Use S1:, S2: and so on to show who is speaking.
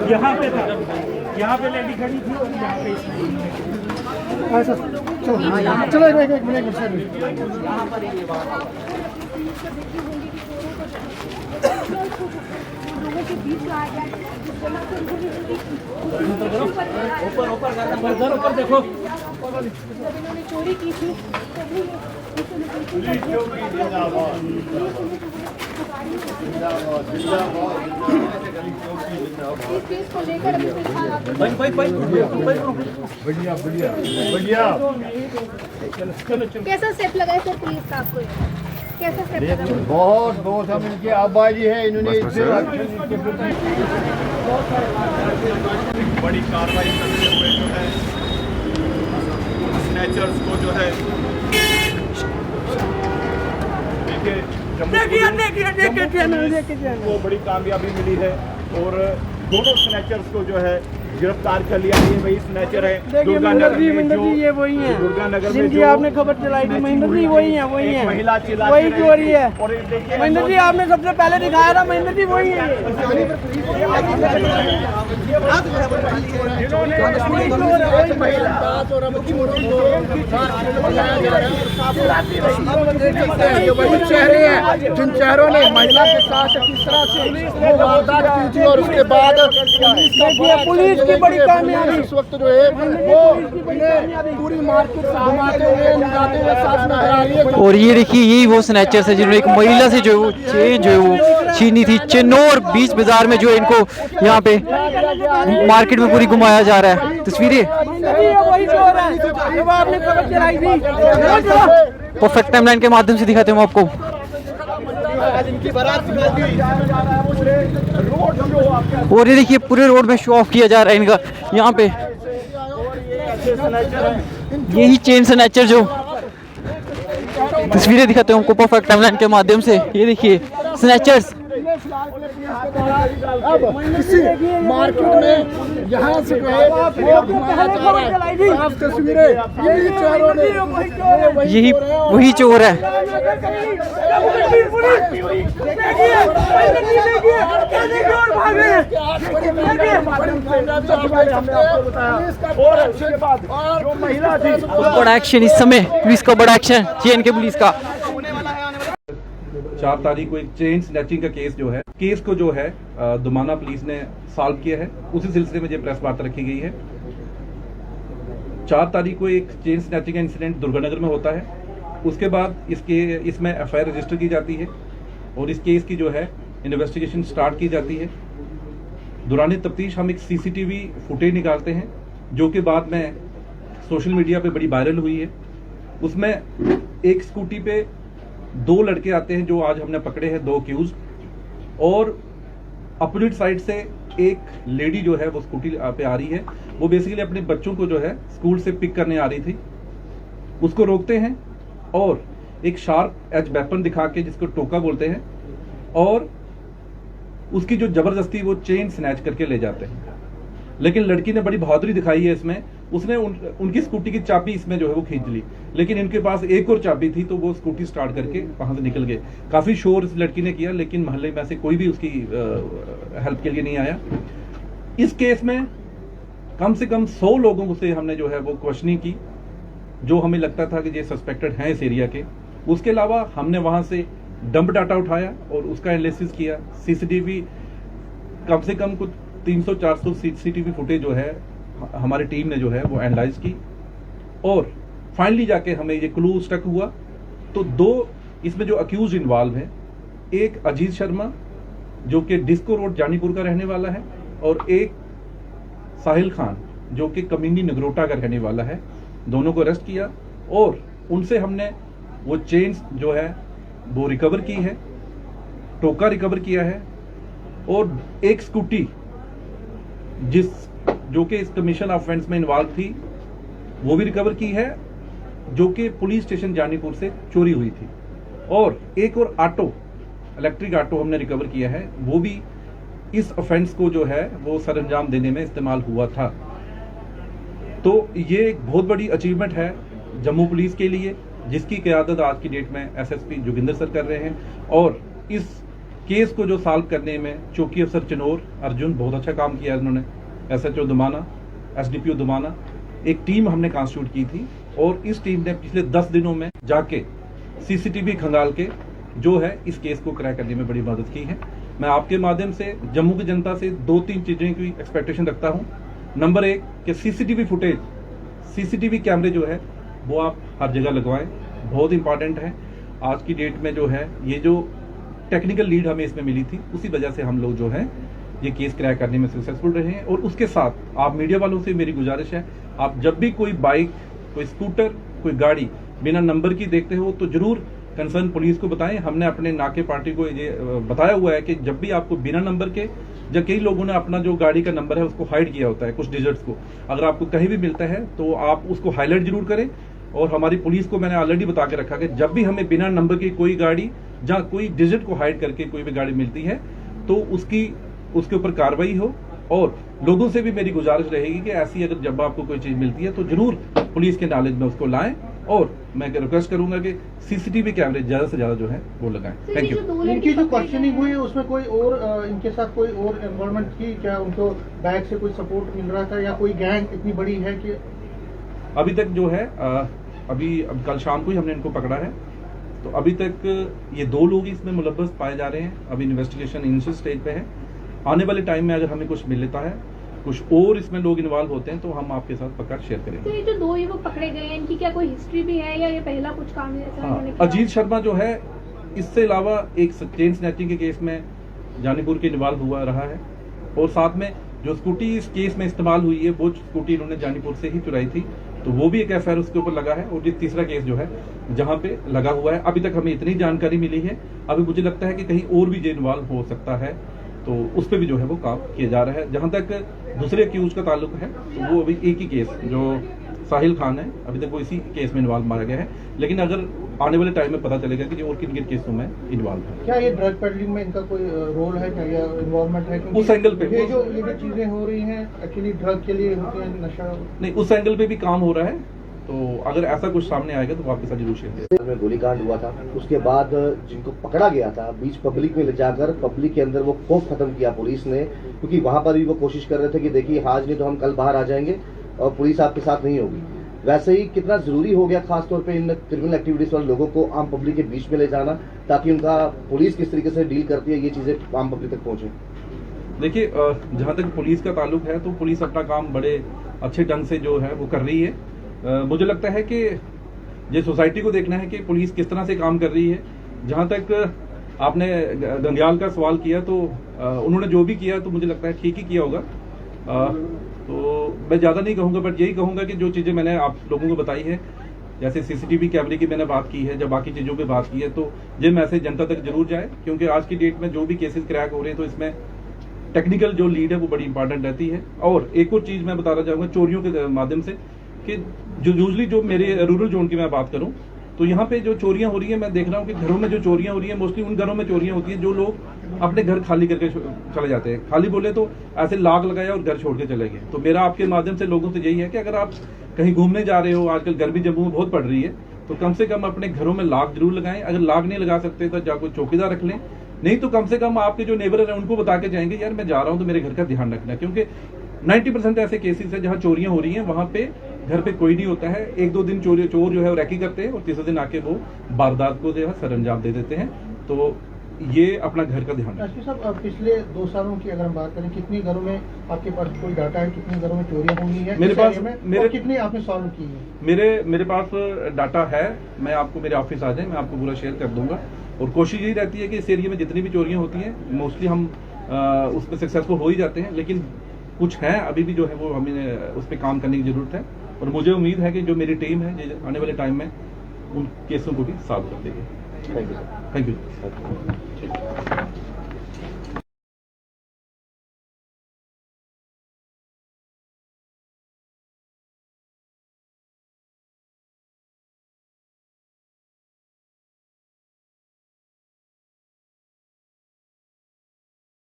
S1: यहाँ पे था, यहाँ पे लेडी खड़ी थी और यहाँ पे चलो एक मिनट ऊपर देखो, चोरी की थी। बढ़िया बढ़िया बढ़िया।
S2: कैसा स्टेप लगा है सर पुलिस का आपको? कैसा स्टेप लगा?
S3: बहुत हम इनके आबादी है, इन्होंने
S4: बड़ी कार्रवाई करते हुए जो है स्नैचर्स को जो है देखिए बड़ी कामयाबी मिली है और दोनों स्नैचर्स को जो है गिरफ्तार कर लिया। ये वही स्नैचर है दुर्गा नगर में, ये वही है दुर्गा नगर में जो आपने खबर चलाई थी। महेंद्र जी वही है, महिला चिल्ला वही चोरी है। महेंद्र जी आपने सबसे पहले दिखाया था, महेंद्र जी वही है।
S3: वही चेहरे हैं जिन चेहरों ने महिला के साथ किस तरह से वो वारदात की थी और उसके बाद
S1: पुलिस की बड़ी कामयाबी
S3: इस वक्त जो है वो पूरी मार्केट घुमाते हुए निकालते हुए साथ नजर आ रही है।
S5: और ये देखिए यही वो स्नैचर्स है जिन्होंने एक महिला से जो चेन जो है वो छीनी थी। चिन्नौर बीच बाजार में जो इनको यहाँ पे मार्केट में पूरी घुमाया जा रहा है। तस्वीरें परफेक्ट टाइमलाइन के माध्यम से दिखाते हैं हम आपको। और ये देखिए पूरे रोड में शो ऑफ किया जा रहा है इनका। यहाँ पे यही चेन स्नैचर जो तस्वीरें दिखाते हैं हमको परफेक्ट टाइमलाइन के माध्यम से। ये देखिए स्नैचर्स
S3: किसी मार्केट में यहाँ से जो है वो घुमाया जा रहा है। साफ तस्वीरें यही चोरों ने,
S5: यही वही चोर है। बड़ा एक्शन इस समय पुलिस का, बड़ा एक्शन के पुलिस का।
S6: 4 तारीख को एक चेन स्नैचिंग का केस जो है, केस को जो है दुमाना पुलिस ने सॉल्व किया है। उसी सिलसिले में ये प्रेस वार्ता रखी गई है। 4 तारीख को एक चेन स्नैचिंग का इंसिडेंट दुर्गानगर में होता है। उसके बाद इसमें एफआईआर रजिस्टर की जाती है और इस केस की जो है इन्वेस्टिगेशन स्टार्ट की जाती है। दौरान तफ्तीश हम एक सीसीटीवी फुटेज निकालते हैं जो कि बाद में सोशल मीडिया पे बड़ी वायरल हुई है। उसमें एक स्कूटी पे 2 लड़के आते हैं जो आज हमने पकड़े हैं, 2 अक्यूज, और अपोजिट साइड से एक लेडी जो है वो स्कूटी पे आ रही है। वो बेसिकली अपने बच्चों को जो है स्कूल से पिक करने आ रही थी। उसको रोकते हैं और एक शार्प एज वेपन दिखा के, जिसको टोका बोलते हैं, और उसकी जो जबरदस्ती वो चेन स्नैच करके ले जाते हैं। लेकिन लड़की ने बड़ी बहादुरी दिखाई है इसमें। उसने उनकी स्कूटी की चाबी इसमें जो है वो खींच ली, लेकिन इनके पास एक और चाबी थी तो वो स्कूटी स्टार्ट करके वहां से निकल गए। काफी शोर इस लड़की ने किया लेकिन मोहल्ले में से कोई भी उसकी हेल्प के लिए नहीं आया। इस केस में कम से कम 100 लोगों से हमने जो है वो क्वेश्चनिंग की, जो हमें लगता था कि ये सस्पेक्टेड हैं इस एरिया के। उसके अलावा हमने वहां से डंप डाटा उठाया और उसका एनालिसिस किया। सीसीटीवी कम से कम कुछ 300-400 सीसीटीवी फुटेज जो है हमारी टीम ने जो है वो एनालाइज की और फाइनली जाके हमें ये क्लू स्टक हुआ। तो 2 इसमें जो अक्यूज इन्वॉल्व है, एक अजीत शर्मा जो कि डिस्को रोड जानीपुर का रहने वाला है और एक साहिल खान जो कि कमीनी नगरोटा का रहने वाला है। दोनों को अरेस्ट किया और उनसे हमने वो चेन जो है वो रिकवर की है, टोका रिकवर किया है और एक स्कूटी जो कि इस कमीशन ऑफेंस में इन्वॉल्व थी वो भी रिकवर की है, जो कि पुलिस स्टेशन जानीपुर से चोरी हुई थी। और एक और ऑटो, इलेक्ट्रिक ऑटो हमने रिकवर किया है, वो भी इस ऑफेंस को जो है वो सरअंजाम देने में इस्तेमाल हुआ था। तो ये एक बहुत बड़ी अचीवमेंट है जम्मू पुलिस के लिए, जिसकी क़यादत आज की डेट में एसएसपी जोगिंदर सर कर रहे हैं, और इस केस को जो सॉल्व करने में चौकी अफसर चिनोर अर्जुन बहुत अच्छा काम किया इन्होंने, एसएचओ दुमाना, एसडीपीओ दुमाना, एक टीम हमने कॉन्स्टिट्यूट की थी और इस टीम ने पिछले 10 दिनों में जाके सीसीटीवी खंगाल के जो है इस केस को क्रैक करने में बड़ी मदद की है। मैं आपके माध्यम से जम्मू की जनता से 2-3 चीजें की एक्सपेक्टेशन रखता हूं। नंबर 1 कि सीसीटीवी फुटेज, सीसीटीवी कैमरे जो है वो आप हर जगह लगवाएं, बहुत इंपॉर्टेंट है। आज की डेट में जो है ये जो टेक्निकल लीड हमें इसमें मिली थी, उसी वजह से हम लोग जो है ये केस क्रैक करने में सक्सेसफुल रहे हैं। और उसके साथ आप मीडिया वालों से मेरी गुजारिश है, आप जब भी कोई बाइक, कोई स्कूटर, कोई गाड़ी बिना नंबर की देखते हो तो जरूर कंसर्न पुलिस को बताएं। हमने अपने नाके पार्टी को ये बताया हुआ है कि जब भी आपको बिना नंबर के, जब कई लोगों ने अपना जो गाड़ी का नंबर है उसको हाइड किया होता है, कुछ डिजिट्स को, अगर आपको कहीं भी मिलता है तो आप उसको हाईलाइट जरूर करें। और हमारी पुलिस को मैंने ऑलरेडी बता के रखा कि जब भी हमें बिना नंबर की कोई गाड़ी, जहाँ कोई डिजिट को हाइड करके कोई भी गाड़ी मिलती है तो उसके ऊपर कार्रवाई हो। और लोगों से भी मेरी गुजारिश रहेगी कि ऐसी अगर जब आपको कोई चीज मिलती है तो जरूर पुलिस के नॉलेज में उसको लाएं। और मैं रिक्वेस्ट करूंगा कि सीसीटीवी कैमरे ज्यादा से ज्यादा जो है वो लगाएं। Thank you.
S3: इनकी जो क्वेश्चनिंग हुई है उसमें कोई और इनके साथ कोई और इन्वॉल्वमेंट थी क्या? उनको बैक से कोई सपोर्ट मिल रहा था या कोई गैंग इतनी बड़ी है कि
S6: अभी तक जो है अभी कल शाम को ही हमने इनको पकड़ा है, तो अभी तक ये 2 लोग इसमें मुलव्वस पाए जा रहे हैं। अभी इन्वेस्टिगेशन इनिशियल स्टेज पे है। आने वाले टाइम में अगर हमें कुछ मिल लेता है, कुछ और इसमें लोग इन्वॉल्व होते हैं तो हम आपके साथ पक्का शेयर करेंगे।
S2: तो ये जो 2 युवक पकड़े गए हैं, इनकी क्या कोई हिस्ट्री भी है या ये पहला कुछ काम है ऐसा इन्होंने किया?
S6: अजीत शर्मा जो है, इससे अलावा एक चेन स्नैचिंग के केस में जानीपुर के इन्वॉल्व हुआ रहा है, और साथ में जो स्कूटी इस केस में इस्तेमाल हुई है वो स्कूटी इन्होंने जानीपुर से ही चुराई थी, तो वो भी एक एफआईआर उसके ऊपर लगा है। और ये तीसरा केस जो है जहां पे लगा हुआ है, अभी तक हमें इतनी जानकारी मिली है। अभी मुझे लगता है कि कहीं और भी जो इन्वॉल्व हो सकता है, तो उस पर भी जो है वो काम किया जा रहा है। जहां तक दूसरे अक्यूज का ताल्लुक है तो वो अभी एक ही केस जो साहिल खान है, अभी तक वो इसी केस में इन्वॉल्व मारा गया है। लेकिन अगर आने वाले टाइम में पता चलेगा कि और किन किन केसों में इन्वॉल्व है।
S3: क्या ये ड्रग पेडलिंग में इनका कोई रोल है क्या या इन्वॉल्वमेंट है?
S6: उस एंगल पे
S3: ये जो चीजें हो रही हैं एक्चुअली ड्रग के लिए होती है, नशा
S6: नहीं, उस एंगल पे भी काम हो रहा है। तो अगर ऐसा कुछ सामने आएगा तो आपके साथ जरूर शेयर
S7: में गोलीकांड हुआ था, उसके बाद जिनको पकड़ा गया था बीच पब्लिक में ले जाकर पब्लिक के अंदर वो खौफ खत्म किया पुलिस ने, क्योंकि वहां पर भी वो कोशिश कर रहे थे कि देखिए आज नहीं तो हम कल बाहर आ जाएंगे और पुलिस आपके साथ नहीं होगी। वैसे ही कितना जरूरी हो गया खासतौर पे इन क्रिमिनल एक्टिविटीज वाले लोगों को आम पब्लिक के बीच में ले जाना, ताकि उनका पुलिस किस तरीके से डील करती है ये चीजें आम पब्लिक तक पहुंचे।
S6: देखिए, जहां तक पुलिस का ताल्लुक है तो पुलिस अपना काम बड़े अच्छे ढंग से जो है वो कर रही है। मुझे लगता है कि ये सोसाइटी को देखना है कि पुलिस किस तरह से काम कर रही है। जहां तक आपने गंग्याल का सवाल किया तो उन्होंने जो भी किया तो मुझे लगता है ठीक ही किया होगा। तो मैं ज़्यादा नहीं कहूँगा, बट यही कहूँगा कि जो चीज़ें मैंने आप लोगों को बताई है, जैसे सीसीटीवी कैमरे की मैंने बात की है, जब बाकी चीज़ों पे बात की है, तो ये मैसेज जनता तक जरूर जाए। क्योंकि आज की डेट में जो भी केसेस क्रैक हो रहे हैं तो इसमें टेक्निकल जो लीड है वो बड़ी इंपॉर्टेंट रहती है। और एक और चीज़ मैं बताना चाहूँगा चोरियों के माध्यम से, कि जो यूजली जो मेरे रूरल जोन की मैं बात करूं तो यहाँ पे जो चोरियां हो रही है, मैं देख रहा हूँ कि घरों में जो चोरियां हो रही है मोस्टली उन घरों में चोरियां होती है जो लोग अपने घर खाली करके चले जाते हैं। खाली बोले तो ऐसे लाग लगाया और घर छोड़ के चले गए। तो मेरा आपके माध्यम से लोगों से यही है कि अगर आप कहीं घूमने जा रहे हो, आजकल गर्मी जम्मू में बहुत पड़ रही है, तो कम से कम अपने घरों में लाग जरूर लगाएं। अगर लाग नहीं लगा सकते तो जा कोई चौकीदार रख लें, नहीं तो कम से कम आपके जो नेबर है उनको बता के जाएंगे यार मैं जा रहा हूँ तो मेरे घर का ध्यान रखना। क्योंकि 90% ऐसे केसेस है जहाँ चोरियां हो रही हैं, वहां पे घर पे कोई नहीं होता है। 1-2 दिन चोर जो है वो रैकी करते हैं और तीसरे दिन आके वो वारदात को जो है सरअंजाम दे देते हैं। तो ये अपना घर का ध्यान रखें।
S3: साहब, पिछले 2 सालों की अगर हम बात करें, कितनी घरों में आपके पास कोई डाटा है, कितनी घरों में चोरियां हुई है
S6: मेरे पास?
S3: मेरे कितनी आपने सॉल्व की है?
S6: मेरे पास डाटा है, मैं आपको मेरे ऑफिस आ जाए मैं आपको पूरा शेयर कर दूंगा। और कोशिश यही रहती है कि इस एरिया में जितनी भी चोरियां होती हैं मोस्टली हम उसमें सक्सेसफुल हो ही जाते हैं, लेकिन कुछ है अभी भी जो है वो हमें उस पर काम करने की जरूरत है। और मुझे उम्मीद है कि जो मेरी टीम है आने वाले टाइम में उन केसों को भी सॉल्व कर देगी।
S7: Thank you.
S6: Thank you.